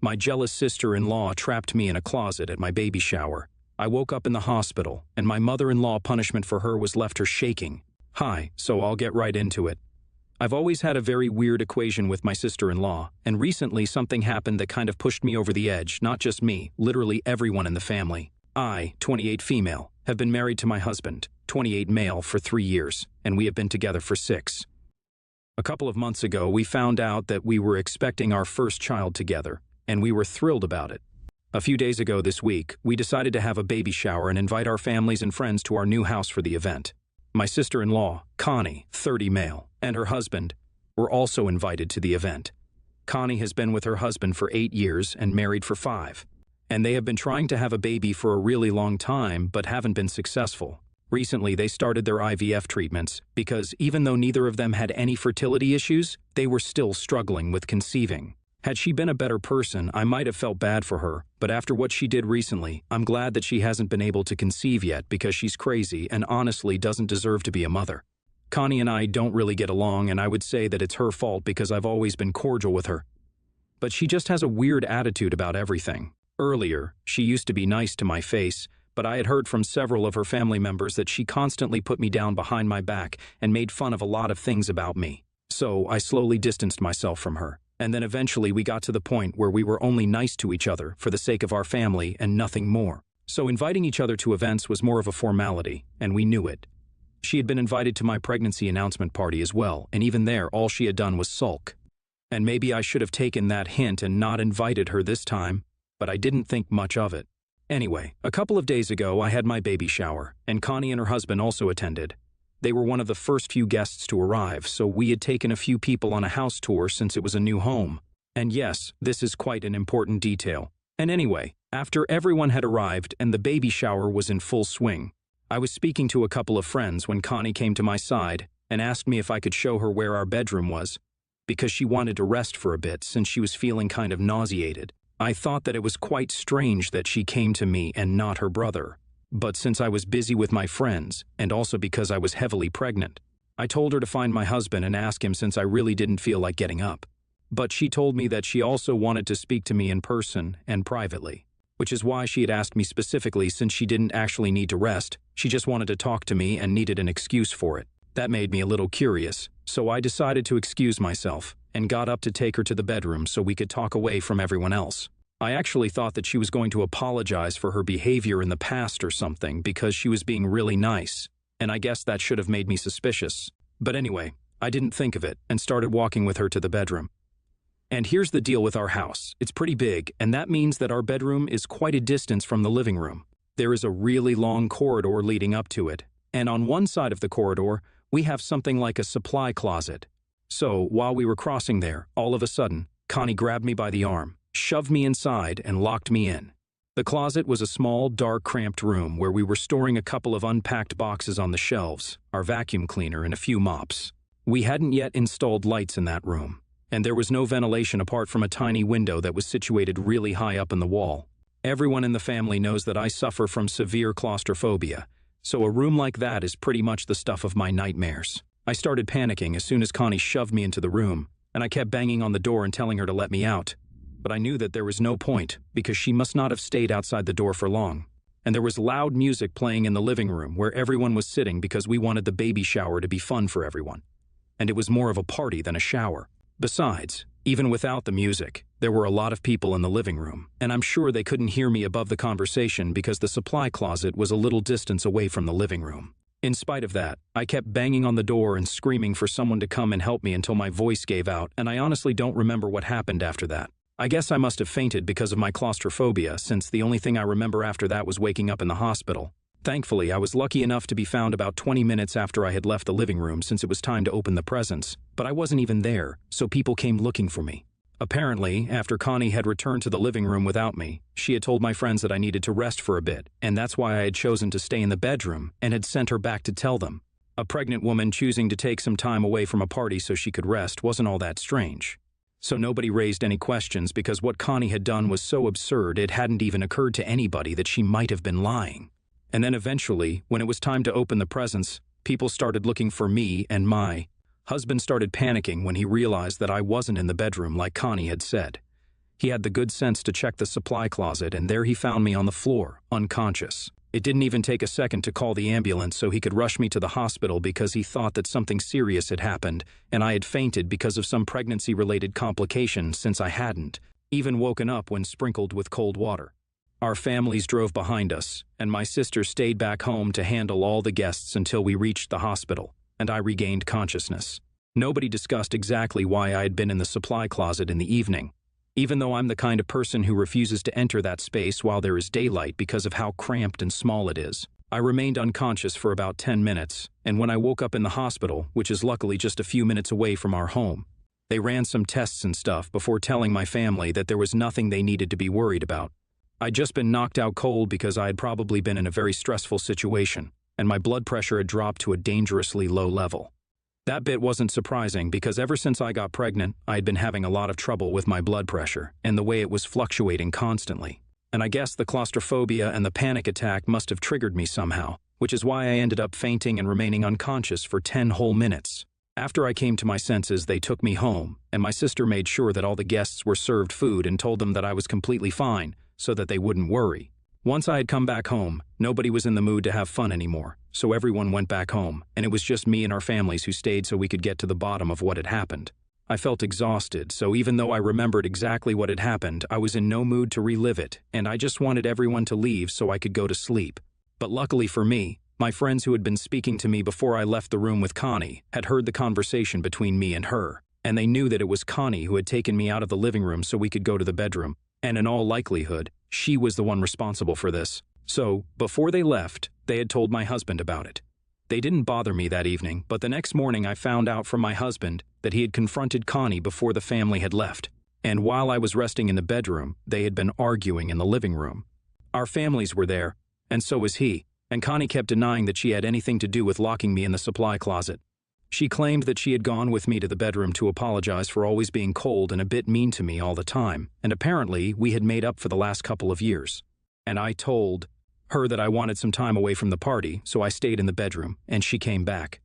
My jealous sister-in-law trapped me in a closet at my baby shower. I woke up in the hospital, and my mother-in-law punishment for her was left her shaking. Hi, so I'll get right into it. I've always had a very weird equation with my sister-in-law, and recently something happened that kind of pushed me over the edge, not just me, literally everyone in the family. I, 28 female, have been married to my husband, 28 male, for 3 years, and we have been together for 6. A couple of months ago, we found out that we were expecting our first child together, and we were thrilled about it. A few days ago this week, we decided to have a baby shower and invite our families and friends to our new house for the event. My sister-in-law, Connie, 30 male, and her husband were also invited to the event. Connie has been with her husband for 8 years and married for 5. And they have been trying to have a baby for a really long time but haven't been successful. Recently, they started their IVF treatments because even though neither of them had any fertility issues, they were still struggling with conceiving. Had she been a better person, I might have felt bad for her, but after what she did recently, I'm glad that she hasn't been able to conceive yet because she's crazy and honestly doesn't deserve to be a mother. Connie and I don't really get along, and I would say that it's her fault because I've always been cordial with her. But she just has a weird attitude about everything. Earlier, she used to be nice to my face, but I had heard from several of her family members that she constantly put me down behind my back and made fun of a lot of things about me. So I slowly distanced myself from her. And then eventually we got to the point where we were only nice to each other for the sake of our family and nothing more. So inviting each other to events was more of a formality, and we knew it. She had been invited to my pregnancy announcement party as well, and even there all she had done was sulk. And maybe I should have taken that hint and not invited her this time, but I didn't think much of it. Anyway, a couple of days ago I had my baby shower, and Connie and her husband also attended. They were one of the first few guests to arrive, so we had taken a few people on a house tour since it was a new home. And yes, this is quite an important detail. And anyway, after everyone had arrived and the baby shower was in full swing, I was speaking to a couple of friends when Connie came to my side and asked me if I could show her where our bedroom was, because she wanted to rest for a bit since she was feeling kind of nauseated. I thought that it was quite strange that she came to me and not her brother. But since I was busy with my friends, and also because I was heavily pregnant, I told her to find my husband and ask him since I really didn't feel like getting up. But she told me that she also wanted to speak to me in person and privately, which is why she had asked me specifically since she didn't actually need to rest, she just wanted to talk to me and needed an excuse for it. That made me a little curious, so I decided to excuse myself and got up to take her to the bedroom so we could talk away from everyone else. I actually thought that she was going to apologize for her behavior in the past or something because she was being really nice, and I guess that should have made me suspicious. But anyway, I didn't think of it and started walking with her to the bedroom. And here's the deal with our house. It's pretty big, and that means that our bedroom is quite a distance from the living room. There is a really long corridor leading up to it, and on one side of the corridor, we have something like a supply closet. So, while we were crossing there, all of a sudden, Connie grabbed me by the arm, shoved me inside, and locked me in. The closet was a small, dark, cramped room where we were storing a couple of unpacked boxes on the shelves, our vacuum cleaner, and a few mops. We hadn't yet installed lights in that room, and there was no ventilation apart from a tiny window that was situated really high up in the wall. Everyone in the family knows that I suffer from severe claustrophobia, so a room like that is pretty much the stuff of my nightmares. I started panicking as soon as Connie shoved me into the room, and I kept banging on the door and telling her to let me out. But I knew that there was no point, because she must not have stayed outside the door for long. And there was loud music playing in the living room where everyone was sitting because we wanted the baby shower to be fun for everyone. And it was more of a party than a shower. Besides, even without the music, there were a lot of people in the living room, and I'm sure they couldn't hear me above the conversation because the supply closet was a little distance away from the living room. In spite of that, I kept banging on the door and screaming for someone to come and help me until my voice gave out, and I honestly don't remember what happened after that. I guess I must have fainted because of my claustrophobia, since the only thing I remember after that was waking up in the hospital. Thankfully, I was lucky enough to be found about 20 minutes after I had left the living room since it was time to open the presents, but I wasn't even there, so people came looking for me. Apparently, after Connie had returned to the living room without me, she had told my friends that I needed to rest for a bit, and that's why I had chosen to stay in the bedroom and had sent her back to tell them. A pregnant woman choosing to take some time away from a party so she could rest wasn't all that strange. So nobody raised any questions because what Connie had done was so absurd it hadn't even occurred to anybody that she might have been lying. And then eventually, when it was time to open the presents, people started looking for me, and my husband started panicking when he realized that I wasn't in the bedroom like Connie had said. He had the good sense to check the supply closet, and there he found me on the floor, unconscious. It didn't even take a second to call the ambulance so he could rush me to the hospital because he thought that something serious had happened, and I had fainted because of some pregnancy-related complication since I hadn't even woken up when sprinkled with cold water. Our families drove behind us, and my sister stayed back home to handle all the guests until we reached the hospital, and I regained consciousness. Nobody discussed exactly why I had been in the supply closet in the evening, even though I'm the kind of person who refuses to enter that space while there is daylight because of how cramped and small it is. I remained unconscious for about 10 minutes, and when I woke up in the hospital, which is luckily just a few minutes away from our home, they ran some tests and stuff before telling my family that there was nothing they needed to be worried about. I'd just been knocked out cold because I had probably been in a very stressful situation, and my blood pressure had dropped to a dangerously low level. That bit wasn't surprising because ever since I got pregnant, I had been having a lot of trouble with my blood pressure and the way it was fluctuating constantly. And I guess the claustrophobia and the panic attack must have triggered me somehow, which is why I ended up fainting and remaining unconscious for 10 whole minutes. After I came to my senses, they took me home, and my sister made sure that all the guests were served food and told them that I was completely fine so that they wouldn't worry. Once I had come back home, nobody was in the mood to have fun anymore, so everyone went back home, and it was just me and our families who stayed so we could get to the bottom of what had happened. I felt exhausted, so even though I remembered exactly what had happened, I was in no mood to relive it, and I just wanted everyone to leave so I could go to sleep. But luckily for me, my friends who had been speaking to me before I left the room with Connie had heard the conversation between me and her, and they knew that it was Connie who had taken me out of the living room so we could go to the bedroom, and in all likelihood, she was the one responsible for this. So, before they left, they had told my husband about it. They didn't bother me that evening, but the next morning I found out from my husband that he had confronted Connie before the family had left, and while I was resting in the bedroom, they had been arguing in the living room. Our families were there, and so was he, and Connie kept denying that she had anything to do with locking me in the supply closet. She claimed that she had gone with me to the bedroom to apologize for always being cold and a bit mean to me all the time, and apparently we had made up for the last couple of years. And I told her that I wanted some time away from the party, so I stayed in the bedroom, and she came back.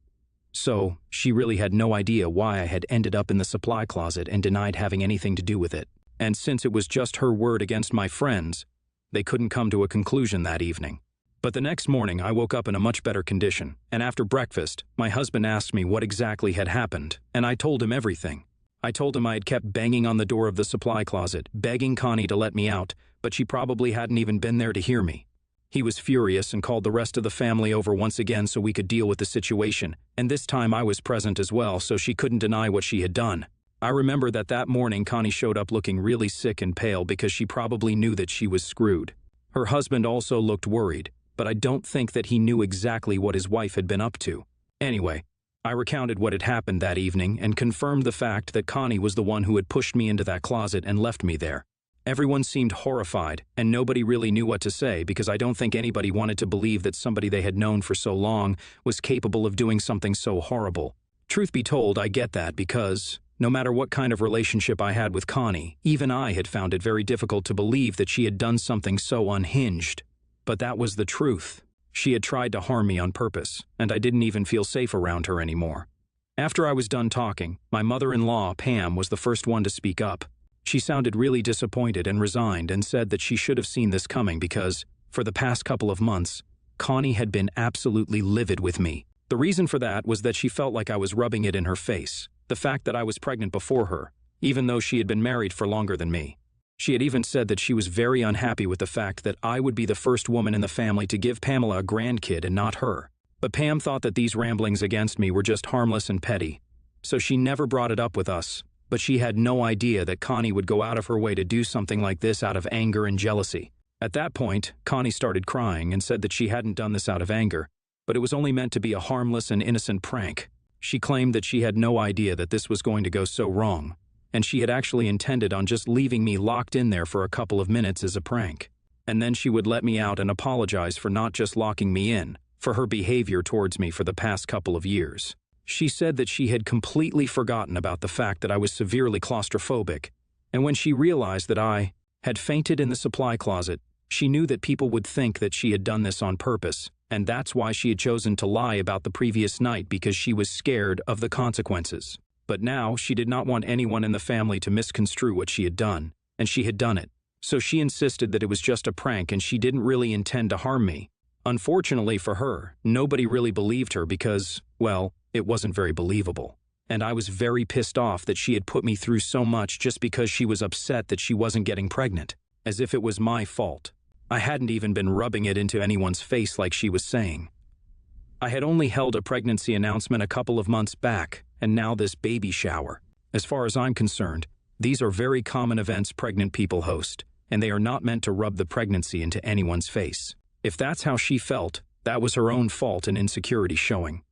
So, she really had no idea why I had ended up in the supply closet and denied having anything to do with it. And since it was just her word against my friends, they couldn't come to a conclusion that evening. But the next morning, I woke up in a much better condition, and after breakfast, my husband asked me what exactly had happened, and I told him everything. I told him I had kept banging on the door of the supply closet, begging Connie to let me out, but she probably hadn't even been there to hear me. He was furious and called the rest of the family over once again so we could deal with the situation, and this time I was present as well, so she couldn't deny what she had done. I remember that morning Connie showed up looking really sick and pale because she probably knew that she was screwed. Her husband also looked worried, but I don't think that he knew exactly what his wife had been up to. Anyway, I recounted what had happened that evening and confirmed the fact that Connie was the one who had pushed me into that closet and left me there. Everyone seemed horrified, and nobody really knew what to say because I don't think anybody wanted to believe that somebody they had known for so long was capable of doing something so horrible. Truth be told, I get that because, no matter what kind of relationship I had with Connie, even I had found it very difficult to believe that she had done something so unhinged. But that was the truth. She had tried to harm me on purpose, and I didn't even feel safe around her anymore. After I was done talking, my mother-in-law, Pam, was the first one to speak up. She sounded really disappointed and resigned and said that she should have seen this coming because, for the past couple of months, Connie had been absolutely livid with me. The reason for that was that she felt like I was rubbing it in her face, the fact that I was pregnant before her, even though she had been married for longer than me. She had even said that she was very unhappy with the fact that I would be the first woman in the family to give Pamela a grandkid and not her. But Pam thought that these ramblings against me were just harmless and petty, so she never brought it up with us. But she had no idea that Connie would go out of her way to do something like this out of anger and jealousy. At that point, Connie started crying and said that she hadn't done this out of anger, but it was only meant to be a harmless and innocent prank. She claimed that she had no idea that this was going to go so wrong, and she had actually intended on just leaving me locked in there for a couple of minutes as a prank. And then she would let me out and apologize for not just locking me in, for her behavior towards me for the past couple of years. She said that she had completely forgotten about the fact that I was severely claustrophobic, and when she realized that I had fainted in the supply closet, she knew that people would think that she had done this on purpose, and that's why she had chosen to lie about the previous night because she was scared of the consequences. But now she did not want anyone in the family to misconstrue what she had done, and she had done it. So she insisted that it was just a prank and she didn't really intend to harm me. Unfortunately for her, nobody really believed her because, well, it wasn't very believable. And I was very pissed off that she had put me through so much just because she was upset that she wasn't getting pregnant, as if it was my fault. I hadn't even been rubbing it into anyone's face like she was saying. I had only held a pregnancy announcement a couple of months back, and now this baby shower. As far as I'm concerned, these are very common events pregnant people host, and they are not meant to rub the pregnancy into anyone's face. If that's how she felt, that was her own fault and insecurity showing.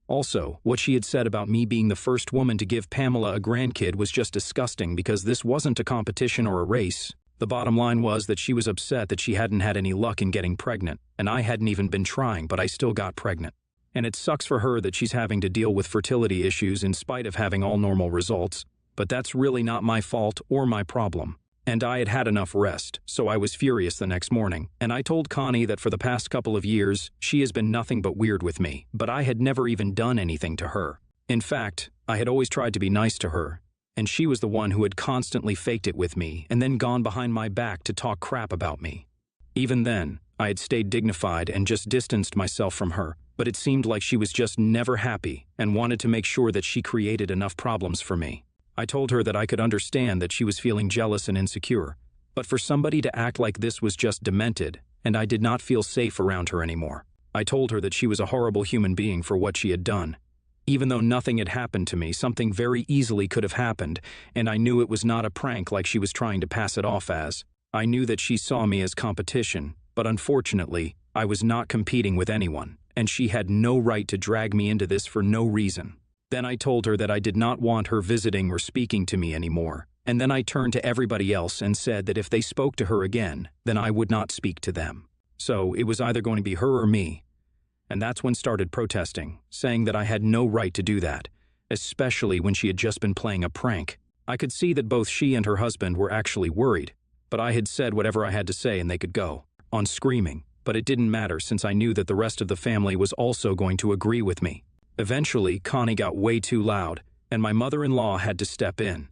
Also, what she had said about me being the first woman to give Pamela a grandkid was just disgusting because this wasn't a competition or a race. The bottom line was that she was upset that she hadn't had any luck in getting pregnant, and I hadn't even been trying, but I still got pregnant. And it sucks for her that she's having to deal with fertility issues in spite of having all normal results, but that's really not my fault or my problem. And I had had enough rest, so I was furious the next morning, and I told Connie that for the past couple of years, she has been nothing but weird with me, but I had never even done anything to her. In fact, I had always tried to be nice to her, and she was the one who had constantly faked it with me and then gone behind my back to talk crap about me. Even then, I had stayed dignified and just distanced myself from her, but it seemed like she was just never happy and wanted to make sure that she created enough problems for me. I told her that I could understand that she was feeling jealous and insecure, but for somebody to act like this was just demented, and I did not feel safe around her anymore. I told her that she was a horrible human being for what she had done. Even though nothing had happened to me, something very easily could have happened, and I knew it was not a prank like she was trying to pass it off as. I knew that she saw me as competition, but unfortunately, I was not competing with anyone, and she had no right to drag me into this for no reason. Then I told her that I did not want her visiting or speaking to me anymore, and then I turned to everybody else and said that if they spoke to her again, then I would not speak to them. So it was either going to be her or me. And that's when started protesting, saying that I had no right to do that, especially when she had just been playing a prank. I could see that both she and her husband were actually worried, but I had said whatever I had to say and they could go on screaming, but it didn't matter since I knew that the rest of the family was also going to agree with me. Eventually, Connie got way too loud, and my mother-in-law had to step in.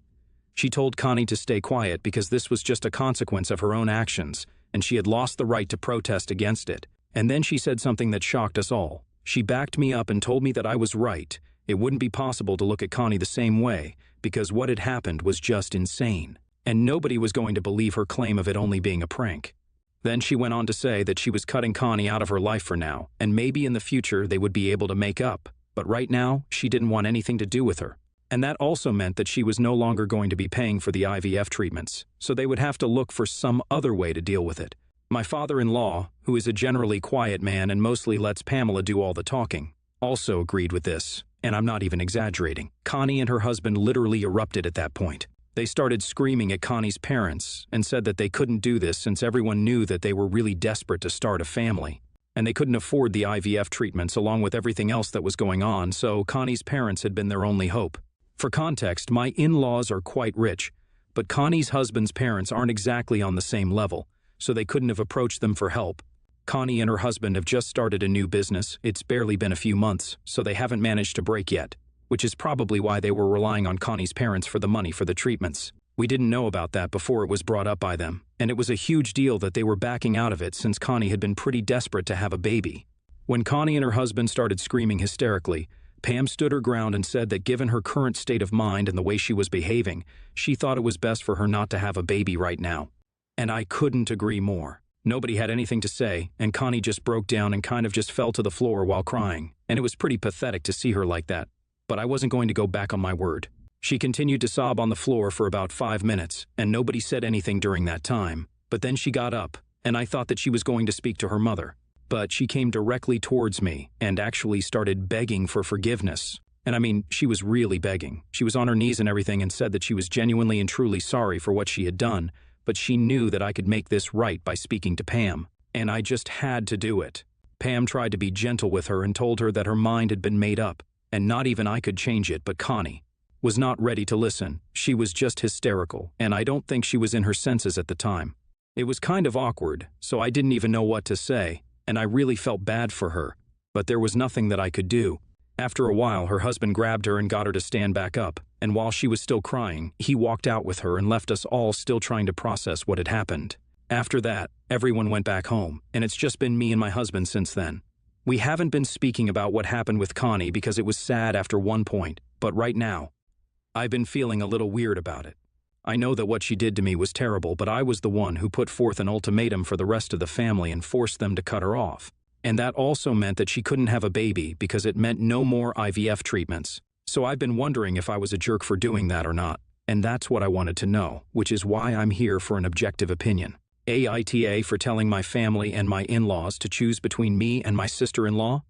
She told Connie to stay quiet because this was just a consequence of her own actions, and she had lost the right to protest against it. And then she said something that shocked us all. She backed me up and told me that I was right. It wouldn't be possible to look at Connie the same way, because what had happened was just insane, and nobody was going to believe her claim of it only being a prank. Then she went on to say that she was cutting Connie out of her life for now, and maybe in the future they would be able to make up. But right now, she didn't want anything to do with her. And that also meant that she was no longer going to be paying for the IVF treatments, so they would have to look for some other way to deal with it. My father-in-law, who is a generally quiet man and mostly lets Pamela do all the talking, also agreed with this, and I'm not even exaggerating. Connie and her husband literally erupted at that point. They started screaming at Connie's parents and said that they couldn't do this since everyone knew that they were really desperate to start a family. And they couldn't afford the IVF treatments along with everything else that was going on, so Connie's parents had been their only hope. For context, my in-laws are quite rich, but Connie's husband's parents aren't exactly on the same level, so they couldn't have approached them for help. Connie and her husband have just started a new business. It's barely been a few months, so they haven't managed to break yet, which is probably why they were relying on Connie's parents for the money for the treatments. We didn't know about that before it was brought up by them, and it was a huge deal that they were backing out of it since Connie had been pretty desperate to have a baby. When Connie and her husband started screaming hysterically, Pam stood her ground and said that given her current state of mind and the way she was behaving, she thought it was best for her not to have a baby right now. And I couldn't agree more. Nobody had anything to say, and Connie just broke down and kind of just fell to the floor while crying, and it was pretty pathetic to see her like that. But I wasn't going to go back on my word. She continued to sob on the floor for about 5 minutes, and nobody said anything during that time. But then she got up, and I thought that she was going to speak to her mother. But she came directly towards me and actually started begging for forgiveness. And I mean, she was really begging. She was on her knees and everything and said that she was genuinely and truly sorry for what she had done, but she knew that I could make this right by speaking to Pam. And I just had to do it. Pam tried to be gentle with her and told her that her mind had been made up, and not even I could change it, but Connie was not ready to listen. She was just hysterical, and I don't think she was in her senses at the time. It was kind of awkward, so I didn't even know what to say, and I really felt bad for her, but there was nothing that I could do. After a while, her husband grabbed her and got her to stand back up, and while she was still crying, he walked out with her and left us all still trying to process what had happened. After that, everyone went back home, and it's just been me and my husband since then. We haven't been speaking about what happened with Connie because it was sad after one point, but right now, I've been feeling a little weird about it. I know that what she did to me was terrible, but I was the one who put forth an ultimatum for the rest of the family and forced them to cut her off. And that also meant that she couldn't have a baby because it meant no more IVF treatments. So I've been wondering if I was a jerk for doing that or not, and that's what I wanted to know, which is why I'm here for an objective opinion. AITA for telling my family and my in-laws to choose between me and my sister-in-law?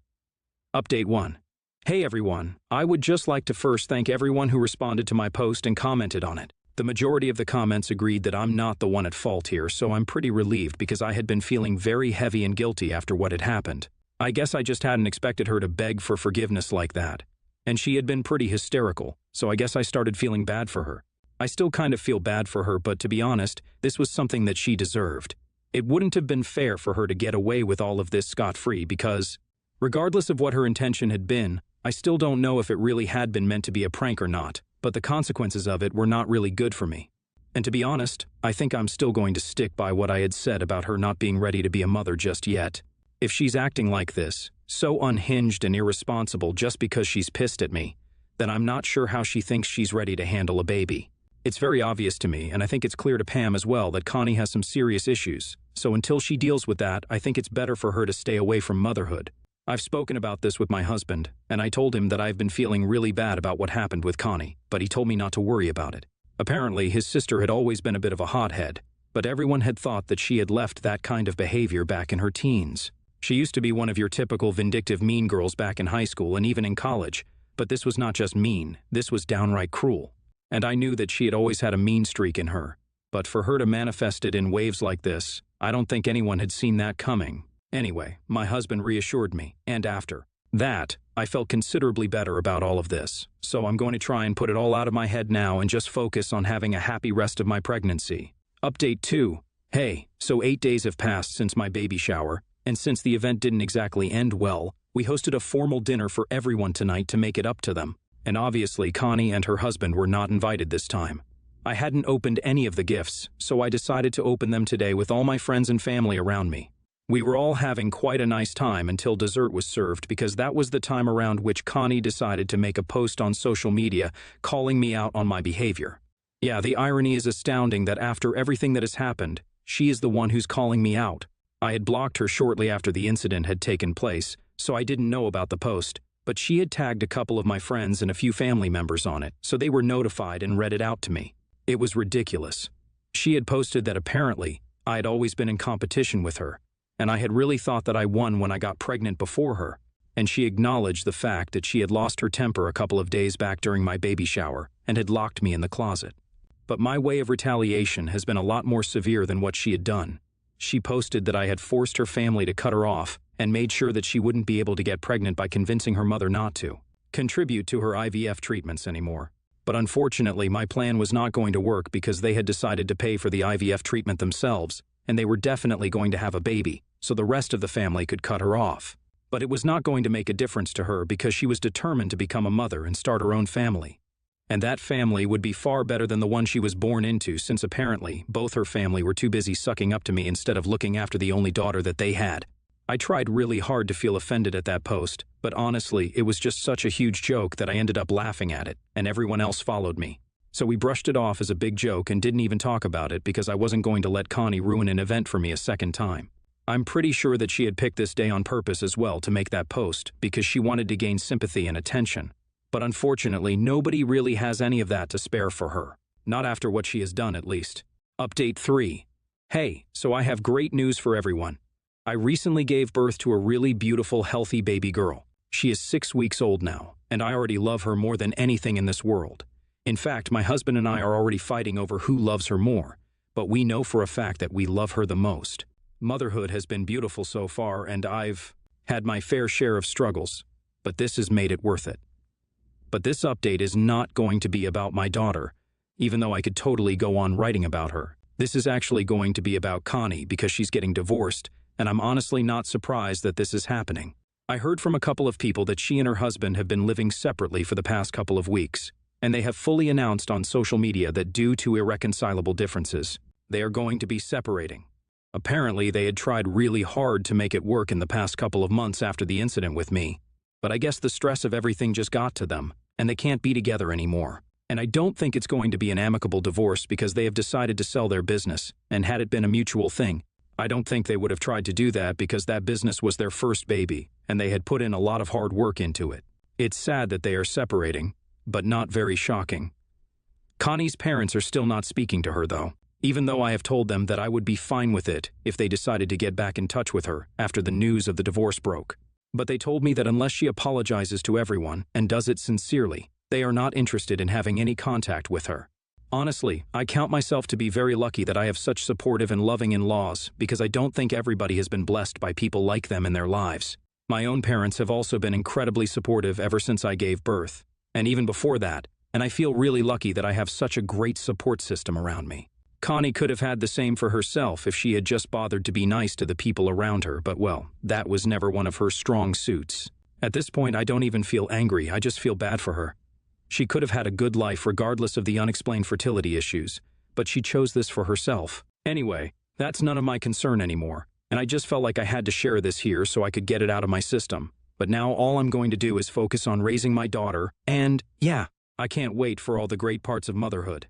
Update 1. Hey everyone, I would just like to first thank everyone who responded to my post and commented on it. The majority of the comments agreed that I'm not the one at fault here, so I'm pretty relieved because I had been feeling very heavy and guilty after what had happened. I guess I just hadn't expected her to beg for forgiveness like that. And she had been pretty hysterical, so I guess I started feeling bad for her. I still kind of feel bad for her, but to be honest, this was something that she deserved. It wouldn't have been fair for her to get away with all of this scot-free because, regardless of what her intention had been, I still don't know if it really had been meant to be a prank or not, but the consequences of it were not really good for me. And to be honest, I think I'm still going to stick by what I had said about her not being ready to be a mother just yet. If she's acting like this, so unhinged and irresponsible just because she's pissed at me, then I'm not sure how she thinks she's ready to handle a baby. It's very obvious to me, and I think it's clear to Pam as well, that Connie has some serious issues, so until she deals with that, I think it's better for her to stay away from motherhood. I've spoken about this with my husband, and I told him that I've been feeling really bad about what happened with Connie, but he told me not to worry about it. Apparently, his sister had always been a bit of a hothead, but everyone had thought that she had left that kind of behavior back in her teens. She used to be one of your typical vindictive mean girls back in high school and even in college, but this was not just mean, this was downright cruel. And I knew that she had always had a mean streak in her, but for her to manifest it in waves like this, I don't think anyone had seen that coming. Anyway, my husband reassured me, and after that, I felt considerably better about all of this, so I'm going to try and put it all out of my head now and just focus on having a happy rest of my pregnancy. Update 2. Hey, so 8 days have passed since my baby shower, and since the event didn't exactly end well, we hosted a formal dinner for everyone tonight to make it up to them. And obviously Connie and her husband were not invited this time. I hadn't opened any of the gifts, so I decided to open them today with all my friends and family around me. We were all having quite a nice time until dessert was served because that was the time around which Connie decided to make a post on social media calling me out on my behavior. Yeah, the irony is astounding that after everything that has happened, she is the one who's calling me out. I had blocked her shortly after the incident had taken place, so I didn't know about the post. But she had tagged a couple of my friends and a few family members on it, so they were notified and read it out to me. It was ridiculous. She had posted that apparently I had always been in competition with her, and I had really thought that I won when I got pregnant before her, and she acknowledged the fact that she had lost her temper a couple of days back during my baby shower and had locked me in the closet. But my way of retaliation has been a lot more severe than what she had done. She posted that I had forced her family to cut her off and made sure that she wouldn't be able to get pregnant by convincing her mother not to contribute to her IVF treatments anymore. But unfortunately, my plan was not going to work because they had decided to pay for the IVF treatment themselves, and they were definitely going to have a baby, so the rest of the family could cut her off. But it was not going to make a difference to her because she was determined to become a mother and start her own family. And that family would be far better than the one she was born into, since apparently both her family were too busy sucking up to me instead of looking after the only daughter that they had. I tried really hard to feel offended at that post, but honestly, it was just such a huge joke that I ended up laughing at it, and everyone else followed me. So we brushed it off as a big joke and didn't even talk about it because I wasn't going to let Connie ruin an event for me a second time. I'm pretty sure that she had picked this day on purpose as well to make that post because she wanted to gain sympathy and attention. But unfortunately, nobody really has any of that to spare for her. Not after what she has done, at least. Update 3. Hey, so I have great news for everyone. I recently gave birth to a really beautiful, healthy baby girl. She is 6 weeks old now, and I already love her more than anything in this world. In fact, my husband and I are already fighting over who loves her more, but we know for a fact that we love her the most. Motherhood has been beautiful so far, and I've had my fair share of struggles, but this has made it worth it. But this update is not going to be about my daughter, even though I could totally go on writing about her. This is actually going to be about Connie because she's getting divorced, and I'm honestly not surprised that this is happening. I heard from a couple of people that she and her husband have been living separately for the past couple of weeks, and they have fully announced on social media that due to irreconcilable differences, they are going to be separating. Apparently, they had tried really hard to make it work in the past couple of months after the incident with me, but I guess the stress of everything just got to them, and they can't be together anymore. And I don't think it's going to be an amicable divorce because they have decided to sell their business, and had it been a mutual thing, I don't think they would have tried to do that because that business was their first baby, and they had put in a lot of hard work into it. It's sad that they are separating, but not very shocking. Connie's parents are still not speaking to her, though, even though I have told them that I would be fine with it if they decided to get back in touch with her after the news of the divorce broke. But they told me that unless she apologizes to everyone and does it sincerely, they are not interested in having any contact with her. Honestly, I count myself to be very lucky that I have such supportive and loving in-laws because I don't think everybody has been blessed by people like them in their lives. My own parents have also been incredibly supportive ever since I gave birth, and even before that, and I feel really lucky that I have such a great support system around me. Connie could have had the same for herself if she had just bothered to be nice to the people around her, but well, that was never one of her strong suits. At this point, I don't even feel angry, I just feel bad for her. She could have had a good life regardless of the unexplained fertility issues, but she chose this for herself. Anyway, that's none of my concern anymore, and I just felt like I had to share this here so I could get it out of my system. But now all I'm going to do is focus on raising my daughter, and yeah, I can't wait for all the great parts of motherhood.